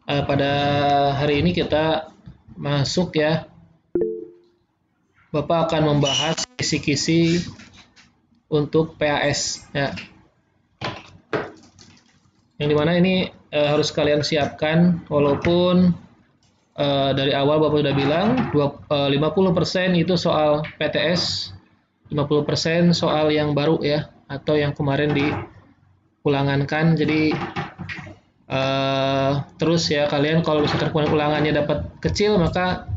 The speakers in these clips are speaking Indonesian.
Pada hari ini kita masuk ya. Bapak akan membahas kisi-kisi untuk PAS ya. Yang dimana ini harus kalian siapkan walaupun dari awal Bapak sudah bilang 50% itu soal PTS, 50% soal yang baru ya atau yang kemarin diulangankan. Jadi terus ya kalian kalau misalkan ulangannya dapat kecil maka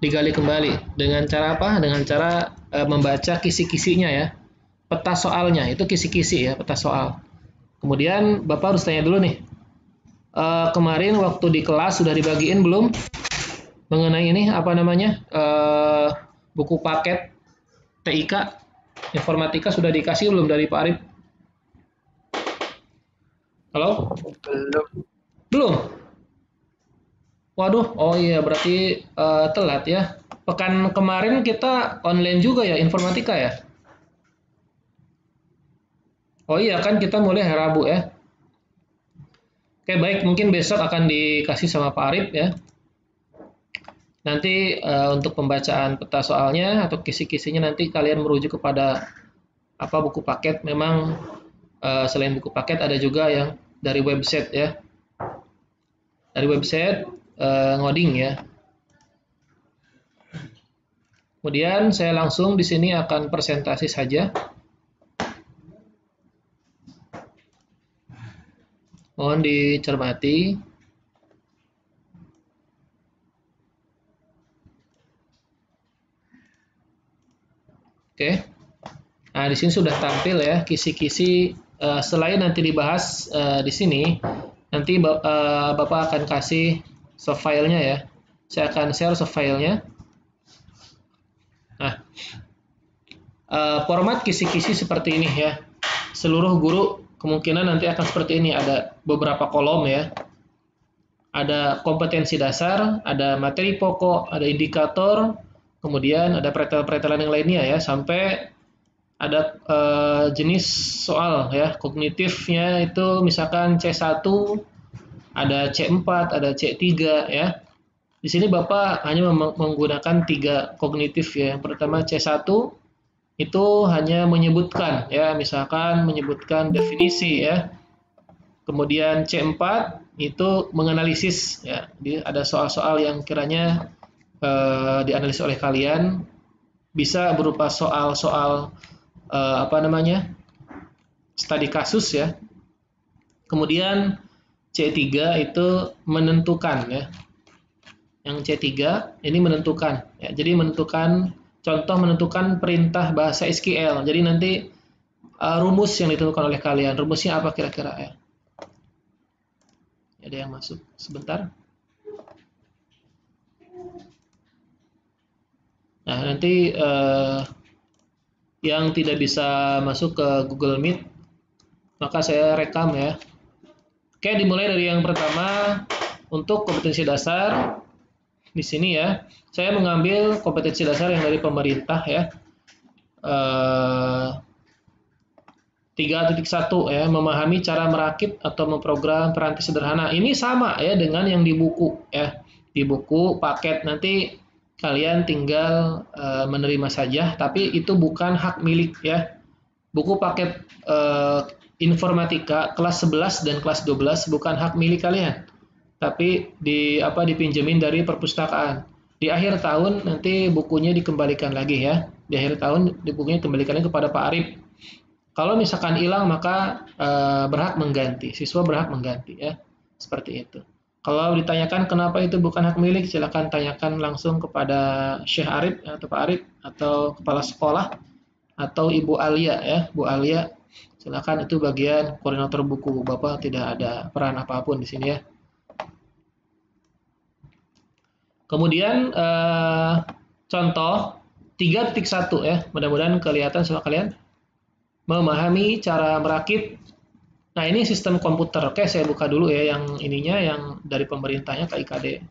digali kembali dengan cara apa? Dengan cara membaca kisi-kisinya ya. Peta soalnya itu kisi-kisi ya, peta soal. Kemudian Bapak harus tanya dulu nih. Kemarin waktu di kelas sudah dibagiin belum mengenai ini apa namanya? Buku paket TIK informatika sudah dikasih belum dari Pak Arif? Halo? Belum. Belum. Waduh, oh iya berarti telat ya. Pekan kemarin kita online juga ya informatika ya. Oh iya kan kita mulai hari Rabu ya. Oke baik, mungkin besok akan dikasih sama Pak Arif ya. Nanti untuk pembacaan peta soalnya atau kisi-kisinya nanti kalian merujuk kepada apa buku paket. Memang selain buku paket ada juga yang dari website ya. Dari website ngoding ya. Kemudian saya langsung di sini akan presentasi saja. Mohon dicermati. Oke. Nah, di sini sudah tampil ya kisi-kisi selain nanti dibahas di sini, nanti Bapak akan kasih soft filenya ya. Saya akan share soft filenya. Nah, format kisi-kisi seperti ini ya. Seluruh guru kemungkinan nanti akan seperti ini. Ada beberapa kolom ya. Ada kompetensi dasar, ada materi pokok, ada indikator, kemudian ada pretel-pretelan yang lainnya ya, sampai ada jenis soal ya, kognitifnya itu misalkan C1, ada C4, ada C3 ya. Di sini Bapak hanya menggunakan 3 kognitif ya. Yang pertama C1 itu hanya menyebutkan ya, misalkan menyebutkan definisi ya. Kemudian C4 itu menganalisis ya. Jadi ada soal-soal yang kiranya dianalisis oleh kalian, bisa berupa soal-soal apa namanya? Studi kasus ya. Kemudian C3 itu menentukan ya. Yang C3 ini menentukan ya. Jadi menentukan contoh menentukan perintah bahasa SQL. Jadi nanti rumus yang ditentukan oleh kalian. Rumusnya apa kira-kira ya? Ada yang masuk sebentar. Nah, nanti yang tidak bisa masuk ke Google Meet, maka saya rekam ya. Oke, dimulai dari yang pertama untuk kompetensi dasar. Di sini ya, saya mengambil kompetensi dasar yang dari pemerintah ya. 3.1 ya, memahami cara merakit atau memprogram peranti sederhana. Ini sama ya dengan yang di buku ya. Di buku paket nanti kalian tinggal menerima saja, tapi itu bukan hak milik ya. Buku paket informatika kelas 11 dan kelas 12 bukan hak milik kalian, tapi dipinjemin dari perpustakaan. Di akhir tahun nanti bukunya dikembalikan lagi ya. Di akhir tahun bukunya dikembalikan kepada Pak Arif. Kalau misalkan hilang maka berhak mengganti, siswa berhak mengganti ya, seperti itu. Kalau ditanyakan kenapa itu bukan hak milik, silakan tanyakan langsung kepada Syekh Arif atau Pak Arif atau kepala sekolah atau Ibu Alia ya, Bu Alia. Silakan, itu bagian koordinator buku. Bapak tidak ada peran apapun di sini ya. Kemudian contoh 3.1 ya, mudah-mudahan kelihatan sama kalian. Memahami cara merakit. Nah, ini sistem komputer. Oke, saya buka dulu ya yang ininya, yang dari pemerintahnya, KIKD.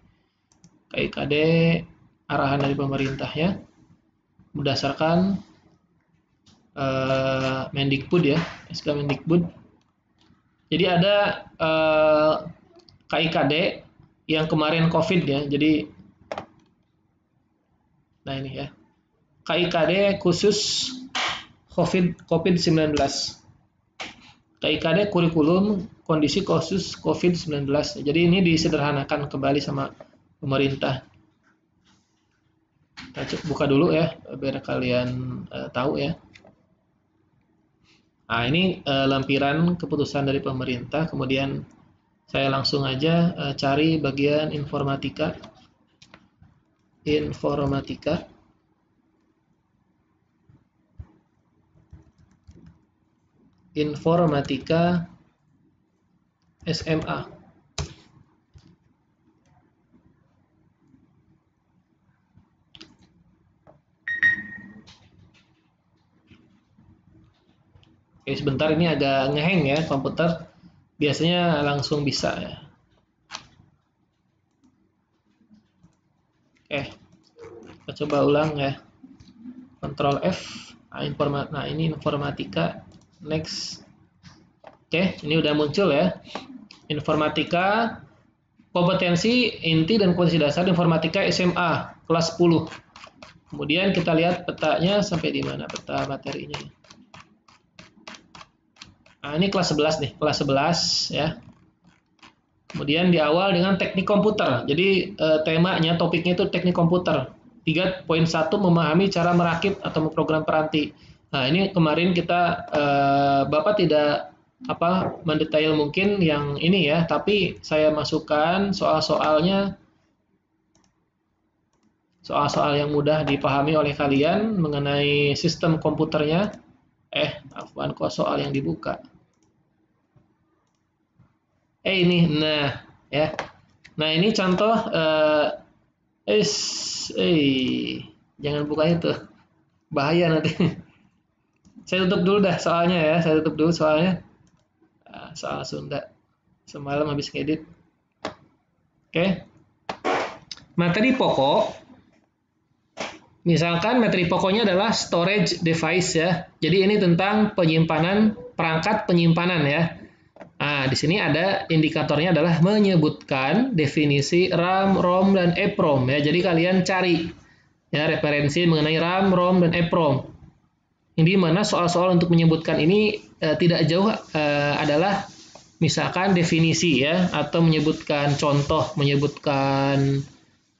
KIKD arahan dari pemerintahnya berdasarkan Mendikbud ya, SK Mendikbud. Jadi ada KIKD yang kemarin COVID ya. Jadi, nah ini ya, KIKD khusus COVID-19. KIKD kurikulum kondisi khusus COVID-19. Jadi ini disederhanakan kembali sama pemerintah. Kita buka dulu ya, biar kalian tahu ya. Nah, ini lampiran keputusan dari pemerintah. Kemudian saya langsung aja cari bagian informatika. Informatika SMA. Oke, sebentar, ini agak ngeheng ya komputer. Biasanya langsung bisa ya. Oke, kita coba ulang ya. Ctrl F. Nah, ini informatika. Next. Oke, ini udah muncul ya. Informatika, kompetensi inti dan kompetensi dasar informatika SMA kelas 10. Kemudian kita lihat petanya sampai di mana peta materinya. Nah, ini kelas 11 nih, kelas 11 ya. Kemudian di awal dengan teknik komputer. Jadi temanya, topiknya itu teknik komputer. 3.1 memahami cara merakit atau memprogram peranti. Nah, ini kemarin kita Bapak tidak mendetail mungkin yang ini ya, tapi saya masukkan soal-soalnya, soal-soal yang mudah dipahami oleh kalian mengenai sistem komputernya. Afwan, kok soal yang dibuka. Ini, nah ya. Nah, ini contoh jangan buka itu. Bahaya nanti. Saya tutup dulu dah soalnya ya. Saya tutup dulu soalnya. Soal Sunda. Semalam habis ngedit. Oke. Materi pokok. Misalkan materi pokoknya adalah storage device ya. Jadi ini tentang penyimpanan, perangkat penyimpanan ya. Nah, di sini ada indikatornya adalah menyebutkan definisi RAM, ROM, dan EPROM ya. Jadi kalian cari ya referensi mengenai RAM, ROM, dan EPROM. Di mana soal-soal untuk menyebutkan ini tidak jauh adalah misalkan definisi ya, atau menyebutkan contoh, menyebutkan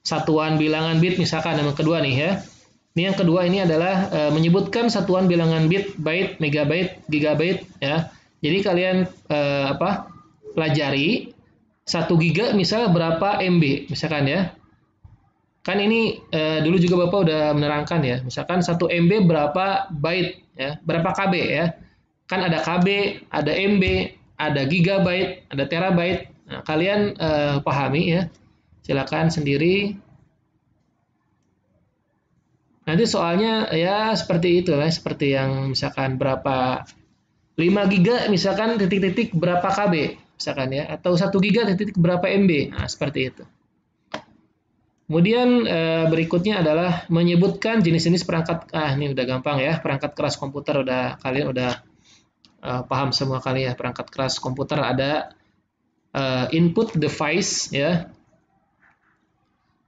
satuan bilangan bit misalkan yang kedua nih ya. Ini yang kedua ini adalah menyebutkan satuan bilangan bit, byte, megabyte, gigabyte ya. Jadi kalian pelajari 1 giga misalnya berapa MB misalkan ya. Kan ini dulu juga Bapak udah menerangkan ya. Misalkan 1 MB berapa byte ya, berapa KB ya. Kan ada KB, ada MB, ada gigabyte, ada terabyte. Nah, kalian pahami ya. Silakan sendiri. Nanti soalnya ya seperti itu ya, seperti yang misalkan berapa 5 giga misalkan titik-titik berapa KB misalkan ya, atau 1 giga titik berapa MB. Nah, seperti itu. Kemudian berikutnya adalah menyebutkan jenis-jenis perangkat. Ini udah gampang ya, perangkat keras komputer kalian udah paham semua kali ya. Perangkat keras komputer ada input device ya.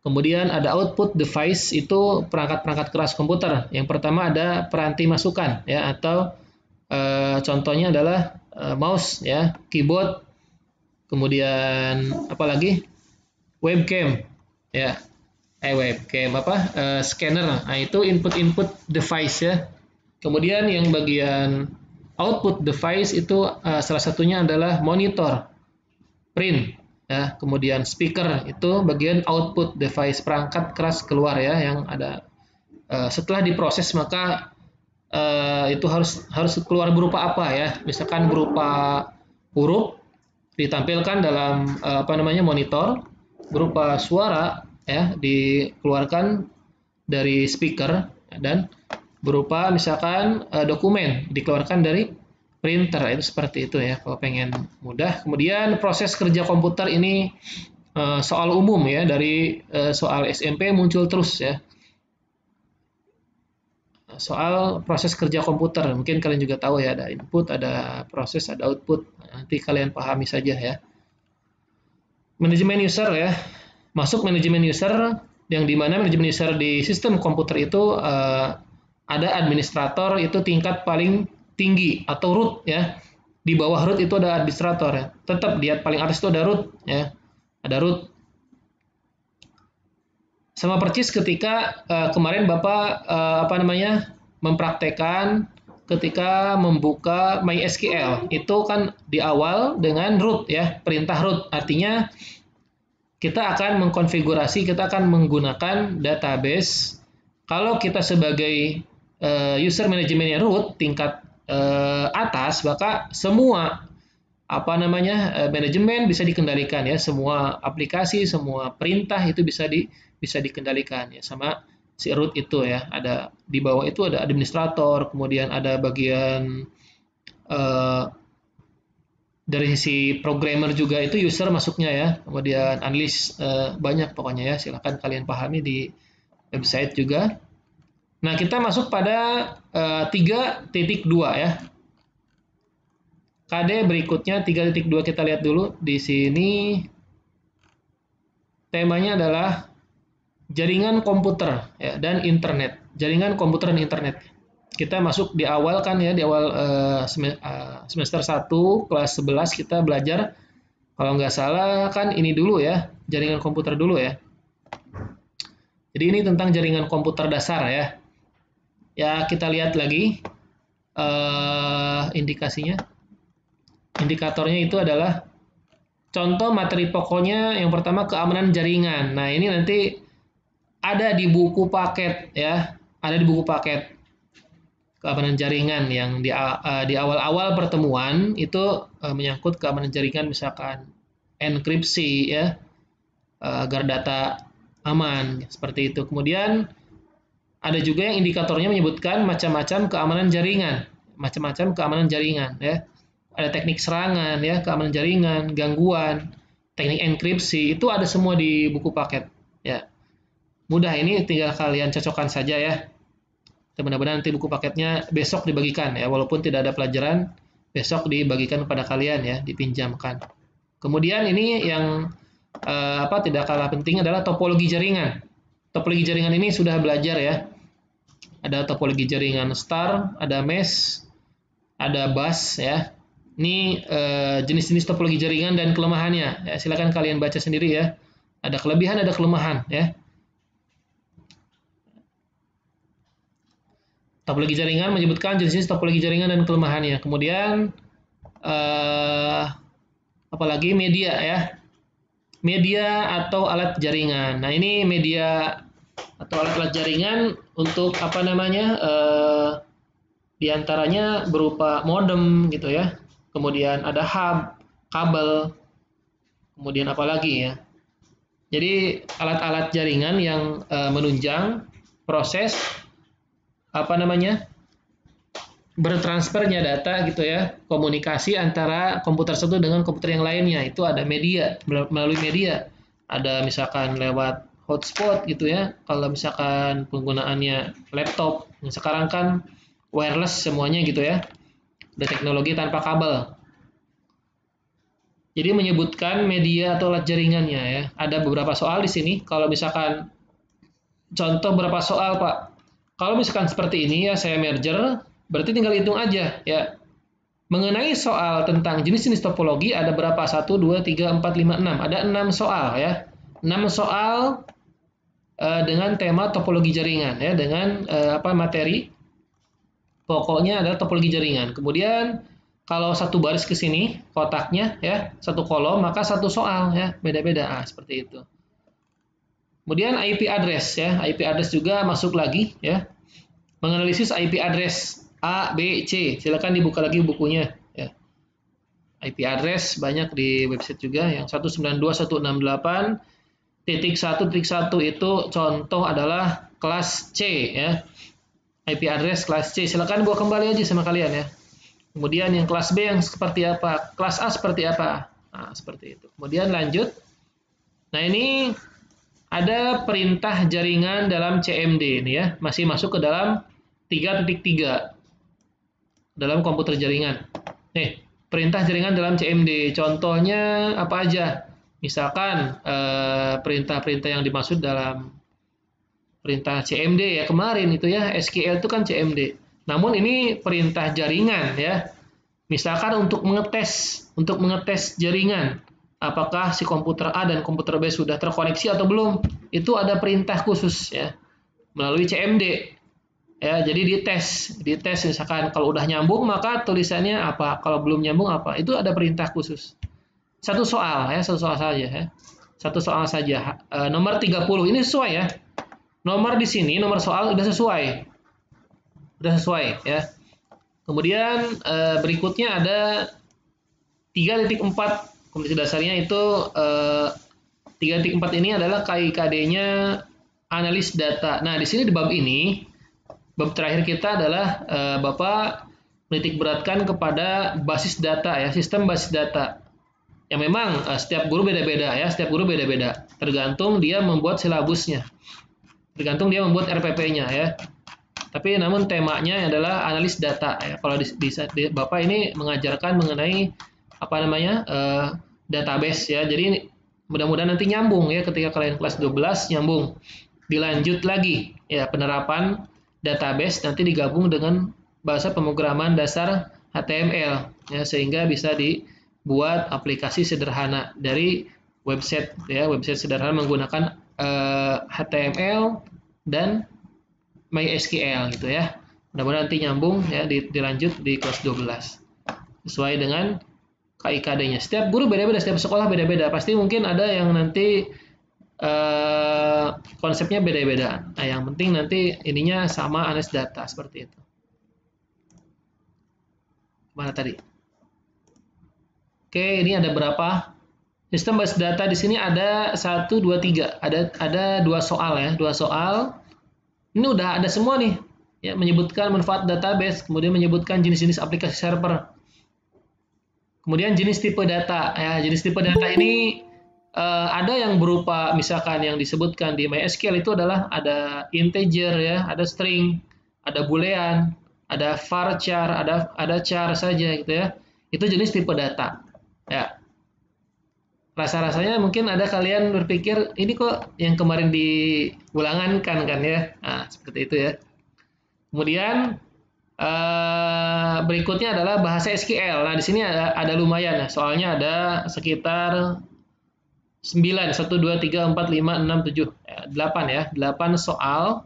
Kemudian ada output device, itu perangkat-perangkat keras komputer. Yang pertama ada peranti masukan ya, atau contohnya adalah mouse ya, keyboard, kemudian apalagi webcam ya, scanner. Nah, itu input device ya. Kemudian yang bagian output device itu salah satunya adalah monitor, print ya, kemudian speaker, itu bagian output device, perangkat keras keluar ya, yang ada setelah diproses maka itu harus keluar berupa apa ya, misalkan berupa huruf ditampilkan dalam monitor, berupa suara ya dikeluarkan dari speaker, dan berupa misalkan dokumen dikeluarkan dari printer. Itu seperti itu ya kalau pengen mudah. Kemudian proses kerja komputer ini soal umum ya, dari soal SMP muncul terus ya. Soal proses kerja komputer, mungkin kalian juga tahu ya, ada input, ada proses, ada output. Nanti kalian pahami saja ya. Manajemen user ya, masuk manajemen user, yang dimana manajemen user di sistem komputer itu ada administrator, itu tingkat paling tinggi atau root ya. Di bawah root itu ada administrator ya. Tetap di paling atas itu ada root ya. Ada root. Sama persis ketika kemarin Bapak mempraktekkan ketika membuka MySQL, itu kan di awal dengan root ya, perintah root. Artinya kita akan mengkonfigurasi, kita akan menggunakan database. Kalau kita sebagai user manajemennya root tingkat atas, maka semua manajemen bisa dikendalikan ya, semua aplikasi, semua perintah itu bisa dikendalikan ya sama si root itu ya. Ada di bawah itu ada administrator, kemudian ada bagian dari sisi programmer juga itu user masuknya ya, kemudian analis, banyak pokoknya ya, silahkan kalian pahami di website juga. Nah, kita masuk pada 3.2 ya. KD berikutnya 3.2 kita lihat dulu. Di sini temanya adalah jaringan komputer ya, dan internet. Jaringan komputer dan internet. Kita masuk di awal kan ya, di awal semester 1 kelas 11 kita belajar, kalau nggak salah kan ini dulu ya, jaringan komputer dulu ya. Jadi ini tentang jaringan komputer dasar ya. Ya, kita lihat lagi indikasinya. Indikatornya itu adalah contoh materi pokoknya, yang pertama keamanan jaringan. Nah, ini nanti ada di buku paket ya, ada di buku paket. Keamanan jaringan yang di awal-awal pertemuan itu menyangkut keamanan jaringan, misalkan enkripsi ya, agar data aman seperti itu. Kemudian ada juga yang indikatornya menyebutkan macam-macam keamanan jaringan, ya. Ada teknik serangan ya, keamanan jaringan, gangguan, teknik enkripsi, itu ada semua di buku paket ya. Mudah, ini tinggal kalian cocokkan saja ya. Mudah-mudahan nanti buku paketnya besok dibagikan ya, walaupun tidak ada pelajaran, besok dibagikan kepada kalian ya, dipinjamkan. Kemudian ini yang tidak kalah penting adalah topologi jaringan. Topologi jaringan ini sudah belajar ya. Ada topologi jaringan star, ada mesh, ada bus ya. Ini jenis-jenis topologi jaringan dan kelemahannya. Ya, silakan kalian baca sendiri ya. Ada kelebihan, ada kelemahan ya. Topologi jaringan menyebutkan jenis-jenis topologi jaringan dan kelemahannya. Kemudian apalagi media ya. Media atau alat jaringan. Nah, ini media atau alat-alat jaringan untuk di antaranya berupa modem gitu ya. Kemudian ada hub, kabel. Kemudian apalagi ya. Jadi alat-alat jaringan yang menunjang proses bertransfernya data gitu ya, komunikasi antara komputer satu dengan komputer yang lainnya. Itu ada media, melalui media. Ada misalkan lewat hotspot gitu ya, kalau misalkan penggunaannya laptop, sekarang kan wireless semuanya gitu ya, ada teknologi tanpa kabel. Jadi menyebutkan media atau alat jaringannya ya. Ada beberapa soal di sini. Kalau misalkan contoh berapa soal Pak? Kalau misalkan seperti ini ya, saya merger, berarti tinggal hitung aja ya. Mengenai soal tentang jenis-jenis topologi ada berapa? 1, 2, 3, 4, 5, 6. Ada 6 soal ya. 6 soal dengan tema topologi jaringan ya, dengan materi pokoknya adalah topologi jaringan. Kemudian kalau satu baris ke sini kotaknya ya, satu kolom, maka satu soal ya, beda-beda seperti itu. Kemudian IP address ya, IP address juga masuk lagi ya. Menganalisis IP address A, B, C. Silakan dibuka lagi bukunya ya. IP address banyak di website juga, yang 192.168.1.1 itu contoh adalah kelas C ya. IP address kelas C. Silakan buka kembali aja sama kalian ya. Kemudian yang kelas B yang seperti apa? Kelas A seperti apa? Nah, seperti itu. Kemudian lanjut. Nah, ini ada perintah jaringan dalam CMD ini ya, masih masuk ke dalam 3.3 dalam komputer jaringan. Nih, perintah jaringan dalam CMD. Contohnya apa aja? Misalkan perintah-perintah yang dimaksud dalam perintah CMD ya kemarin itu ya, SQL itu kan CMD. Namun ini perintah jaringan ya. Misalkan untuk mengetes jaringan, apakah si komputer A dan komputer B sudah terkoneksi atau belum, itu ada perintah khusus ya melalui CMD. Ya, jadi dites misalkan kalau udah nyambung maka tulisannya apa, kalau belum nyambung apa, itu ada perintah khusus. Satu soal saja ya. Satu soal saja. Nomor 30 ini sesuai ya. Nomor di sini, nomor soal udah sesuai. Udah sesuai ya. Kemudian berikutnya ada 3.4 kompetensi dasarnya itu 3.4 ini adalah KIKD-nya analis data. Nah, di sini di bab ini, bab terakhir kita adalah Bapak menitik beratkan kepada basis data ya, sistem basis data. Yang memang setiap guru beda-beda ya, setiap guru beda-beda. Tergantung dia membuat silabusnya. Tergantung dia membuat RPP-nya ya. Tapi namun temanya adalah analis data ya. Kalau di Bapak ini mengajarkan mengenai apa namanya? Database ya. Jadi mudah-mudahan nanti nyambung ya ketika kalian kelas 12 nyambung. Dilanjut lagi ya penerapan database nanti digabung dengan bahasa pemrograman dasar HTML ya sehingga bisa dibuat aplikasi sederhana dari website ya, website sederhana menggunakan HTML dan MySQL gitu ya. Mudah-mudahan nanti nyambung ya dilanjut di kelas 12 sesuai dengan KIKD-nya. Setiap guru beda-beda, setiap sekolah beda-beda. Pasti mungkin ada yang nanti konsepnya beda-beda. Nah, yang penting nanti ininya sama analis data seperti itu. Mana tadi? Oke, ini ada berapa? Sistem basis data di sini ada 1, 2, 3. Ada 2 soal ya, 2 soal. Ini udah ada semua nih. Ya, menyebutkan manfaat database, kemudian menyebutkan jenis-jenis aplikasi server. Kemudian jenis tipe data. Ya, jenis tipe data ini ada yang berupa misalkan yang disebutkan di MySQL itu adalah ada integer ya, ada string, ada boolean, ada varchar, ada char saja gitu ya. Itu jenis tipe data. Ya. Rasa-rasanya mungkin ada kalian berpikir ini kok yang kemarin diulangankan kan ya. Nah, seperti itu ya. Kemudian berikutnya adalah bahasa SQL. Nah, di sini ada lumayan ya. Soalnya ada sekitar 9, 1, 2, 3, 4, 5, 6, 7, 8 ya. 8 soal.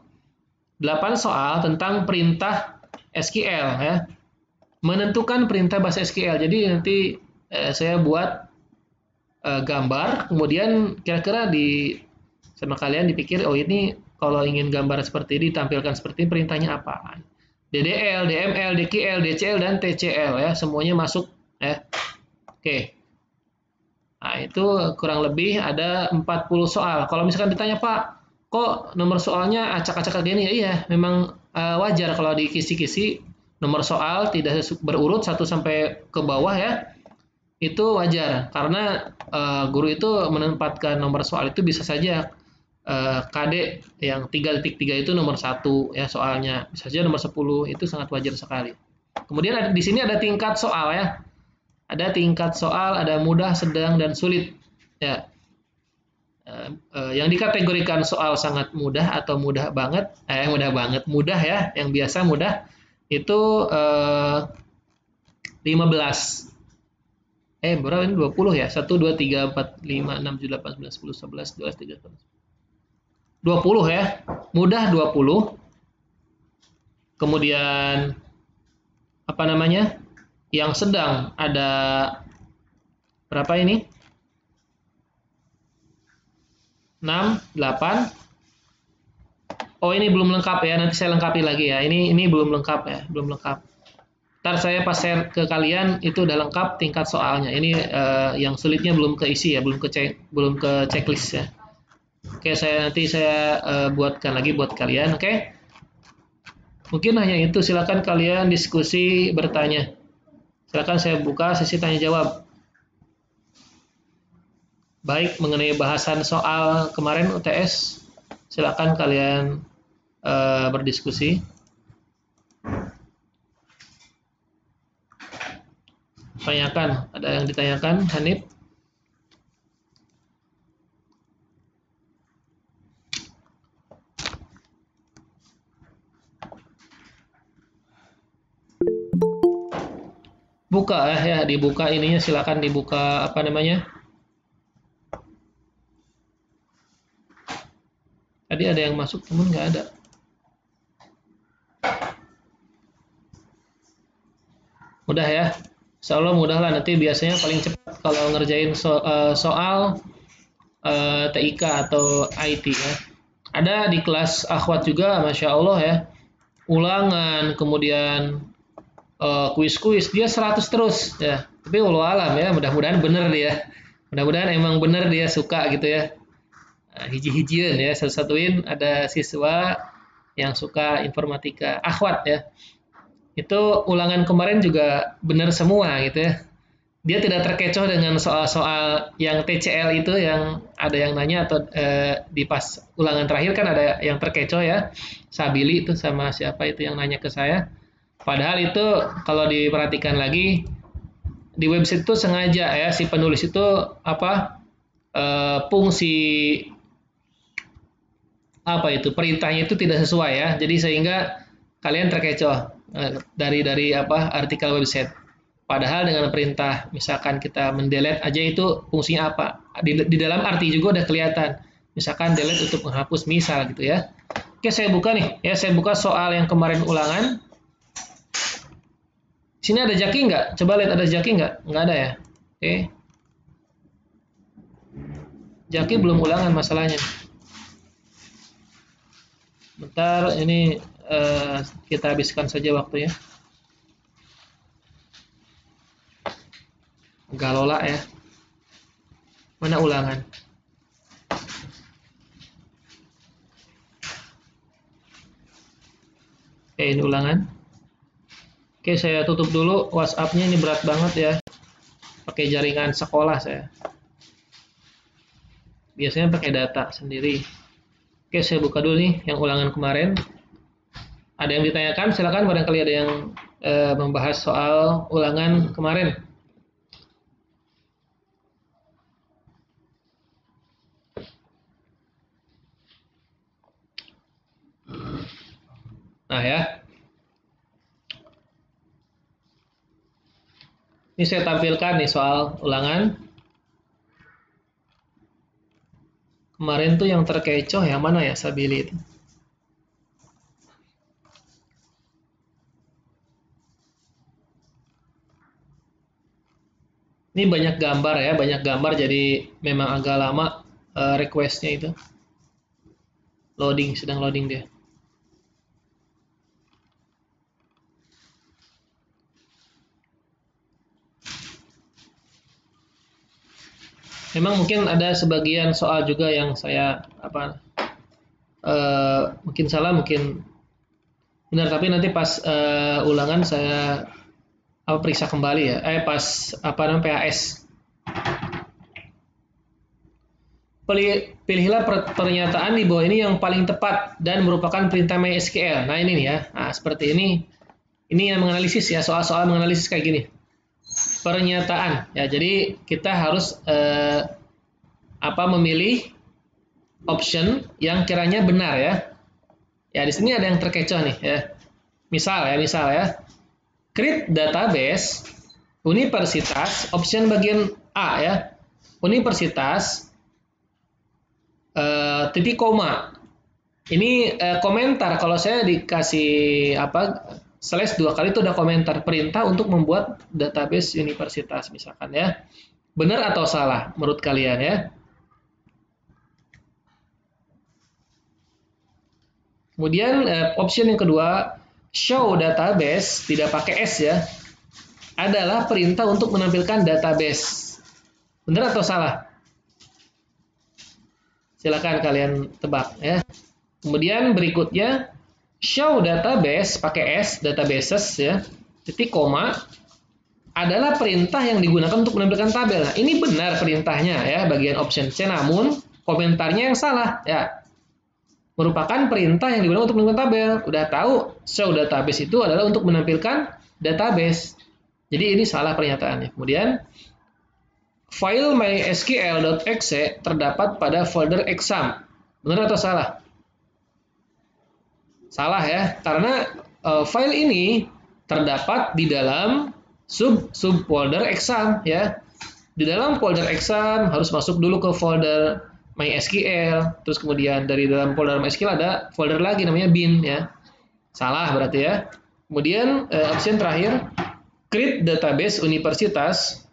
8 soal tentang perintah SQL ya. Menentukan perintah bahasa SQL. Jadi nanti saya buat gambar, kemudian kira-kira sama kalian dipikir, oh ini kalau ingin gambar seperti ini, tampilkan seperti ini, perintahnya apa? DDL, DML, DQL, DCL, dan TCL ya. Semuanya masuk ya. Oke. Nah, itu kurang lebih ada 40 soal. Kalau misalkan ditanya, Pak, kok nomor soalnya acak-acak gini? Iya, memang wajar kalau di kisi-kisi nomor soal tidak berurut 1 sampai ke bawah ya. Itu wajar karena guru itu menempatkan nomor soal itu bisa saja KD yang 3.3 itu nomor 1 ya soalnya. Bisa saja nomor 10, itu sangat wajar sekali. Kemudian di sini ada tingkat soal ya. Ada tingkat soal, ada mudah, sedang, dan sulit. Ya, yang dikategorikan soal sangat mudah atau mudah banget, mudah ya, yang biasa mudah itu 15. Berapa ini 20 ya? 1, 2, 3, 4, 5, 6, 7, 8, 9, 10, 11, 12, 13, 14. 20 ya. Mudah 20. Kemudian apa namanya? Yang sedang ada berapa ini? 6, 8. Oh, ini belum lengkap ya. Nanti saya lengkapi lagi ya. Ini belum lengkap ya, belum lengkap. Ntar saya pas share ke kalian itu udah lengkap tingkat soalnya. Ini yang sulitnya belum keisi ya, belum ke checklist ya. Oke, nanti saya buatkan lagi buat kalian, oke? Mungkin hanya itu, silakan kalian diskusi, bertanya. Silakan saya buka sesi tanya jawab. Baik mengenai bahasan soal kemarin UTS, silakan kalian berdiskusi. Tanyakan, ada yang ditanyakan, Hanif? Buka ya, dibuka ininya, silakan dibuka apa namanya. Tadi ada yang masuk, namun nggak ada. Mudah ya. Insya Allah mudah lah, nanti biasanya paling cepat kalau ngerjain soal TIK atau IT ya. Ada di kelas akhwat juga, Masya Allah ya. Ulangan, kemudian kuis-kuis, dia 100 terus ya. Tapi walau alam ya, mudah-mudahan bener dia. Mudah-mudahan emang bener dia suka gitu ya. Nah, hiji-hijian ya, satu-satuin ada siswa yang suka informatika. Akhwat ya. Itu ulangan kemarin juga benar semua gitu ya. Dia tidak terkecoh dengan soal-soal yang TCL itu yang ada yang nanya atau di pas ulangan terakhir kan ada yang terkecoh ya. Sabili itu sama siapa itu yang nanya ke saya. Padahal itu kalau diperhatikan lagi di website itu sengaja ya si penulis itu apa fungsi apa itu perintahnya itu tidak sesuai ya. Jadi sehingga kalian terkecoh dari apa artikel website. Padahal dengan perintah misalkan kita mendelete aja itu fungsinya apa? Di dalam arti juga udah kelihatan. Misalkan delete untuk menghapus misal gitu ya. Oke, saya buka nih. Ya, saya buka soal yang kemarin ulangan. Sini ada Jaki nggak? Coba lihat ada Jaki nggak? Nggak ada ya. Oke. Jaki belum ulangan masalahnya. Bentar, ini kita habiskan saja waktunya. Galola ya. Mana ulangan? Oke, ini ulangan. Oke, saya tutup dulu WhatsApp-nya, ini berat banget ya. Pakai jaringan sekolah saya. Biasanya pakai data sendiri. Oke, saya buka dulu nih yang ulangan kemarin. Ada yang ditanyakan, silakan barangkali ada yang membahas soal ulangan kemarin. Nah ya, ini saya tampilkan nih soal ulangan. Kemarin tuh yang terkecoh yang mana ya, Sabili itu? Ini banyak gambar ya, banyak gambar jadi memang agak lama requestnya itu. Loading, sedang loading dia. Memang mungkin ada sebagian soal juga yang saya mungkin salah, mungkin benar, tapi nanti pas ulangan saya periksa kembali ya. Pas PAS. Pilihlah pernyataan di bawah ini yang paling tepat dan merupakan perintah MySQL. Nah ini nih ya. Nah seperti ini. Ini yang menganalisis ya, soal-soal menganalisis kayak gini. Pernyataan ya, jadi kita harus memilih option yang kiranya benar ya. Ya di sini ada yang terkecoh nih ya. Misal ya. Create database universitas, option bagian A ya. Universitas titik koma. Ini komentar, kalau saya dikasih slash 2 kali itu udah komentar perintah untuk membuat database universitas misalkan ya. Benar atau salah menurut kalian ya? Kemudian option yang kedua, show database, tidak pakai S ya, adalah perintah untuk menampilkan database. Benar atau salah? Silakan kalian tebak ya. Kemudian berikutnya, show database pakai S, databases ya, titik koma, adalah perintah yang digunakan untuk menampilkan tabel. Nah, ini benar perintahnya ya, bagian option C, namun komentarnya yang salah ya. Merupakan perintah yang digunakan untuk menampilkan tabel. Udah tahu, show database itu adalah untuk menampilkan database. Jadi ini salah pernyataannya. Kemudian, file mysql.exe terdapat pada folder exam. Benar atau salah? Salah ya, karena file ini terdapat di dalam subfolder exam ya. Di dalam folder exam harus masuk dulu ke folder MySQL, terus kemudian dari dalam folder MySQL ada folder lagi namanya bin ya. Salah berarti ya. Kemudian option terakhir, create database universitas,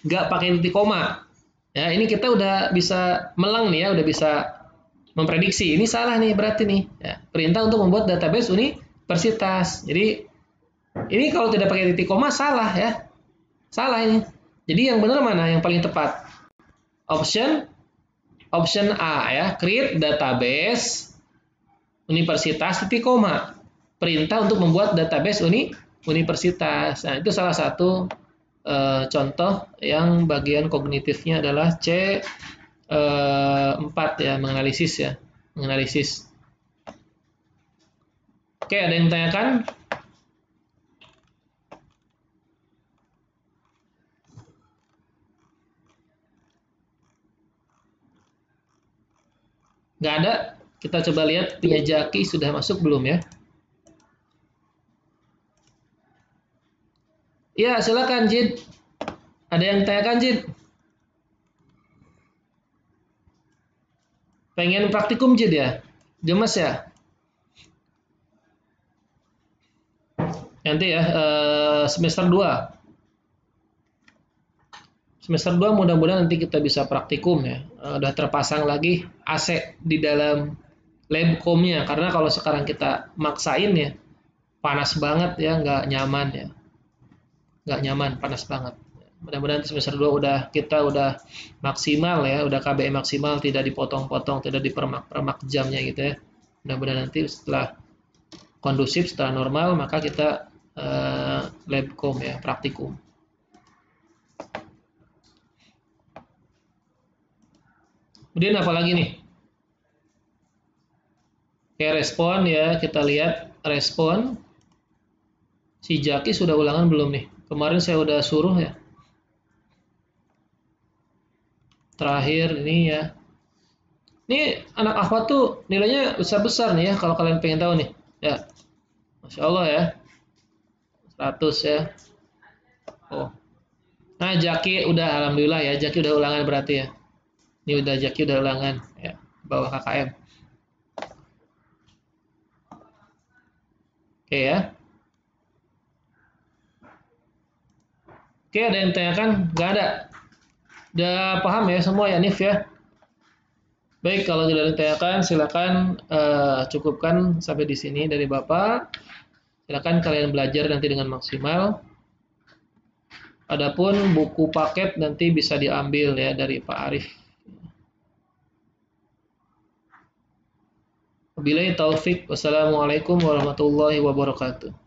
nggak pakai titik koma. Ya, ini kita udah bisa melang nih ya, udah bisa memprediksi. Ini salah nih berarti nih. Ya, perintah untuk membuat database universitas. Jadi ini kalau tidak pakai titik koma salah ya. Salah ini. Jadi yang benar mana? Yang paling tepat? Option A ya, create database universitas titik koma. Perintah untuk membuat database universitas. Nah, itu salah satu contoh yang bagian kognitifnya adalah C4 ya, menganalisis ya, menganalisis. Oke, ada yang tanyakan? Nggak ada? Kita coba lihat punya Jaki sudah masuk belum ya? Ya, silakan Jid. Ada yang tanyakan Jid? Pengen praktikum Jid ya? Gemes ya? Nanti ya, semester 2. Semester 2 mudah-mudahan nanti kita bisa praktikum ya. Udah terpasang lagi AC di dalam labcomnya. Karena kalau sekarang kita maksain ya, panas banget ya, nggak nyaman ya. Nggak nyaman, panas banget. Mudah-mudahan semester 2 kita udah maksimal ya, udah KBM maksimal, tidak dipotong-potong, tidak dipermak-permak jamnya gitu ya. Mudah-mudahan nanti setelah kondusif, setelah normal, maka kita labcom ya, praktikum. Kemudian apa lagi nih? Oke, respon ya, kita lihat respon. Si Jaki sudah ulangan belum nih? Kemarin saya udah suruh ya. Terakhir ini ya. Ini anak akhwat tuh nilainya besar-besar nih ya, kalau kalian pengen tahu nih. Ya, Masya Allah ya. 100 ya. Oh. Nah, Jaki udah, alhamdulillah ya. Jaki udah ulangan berarti ya. Ini udah Jaki udah ulangan ya, bawah KKM. Oke ya. Oke, ada yang tanyakan? Gak ada. Udah paham ya semua ya, Nif ya? Baik, kalau tidak ada yang tanyakan, silakan cukupkan sampai di sini dari Bapak. Silakan kalian belajar nanti dengan maksimal. Adapun buku paket nanti bisa diambil ya dari Pak Arif. Wabillahi taufik. Wassalamualaikum warahmatullahi wabarakatuh.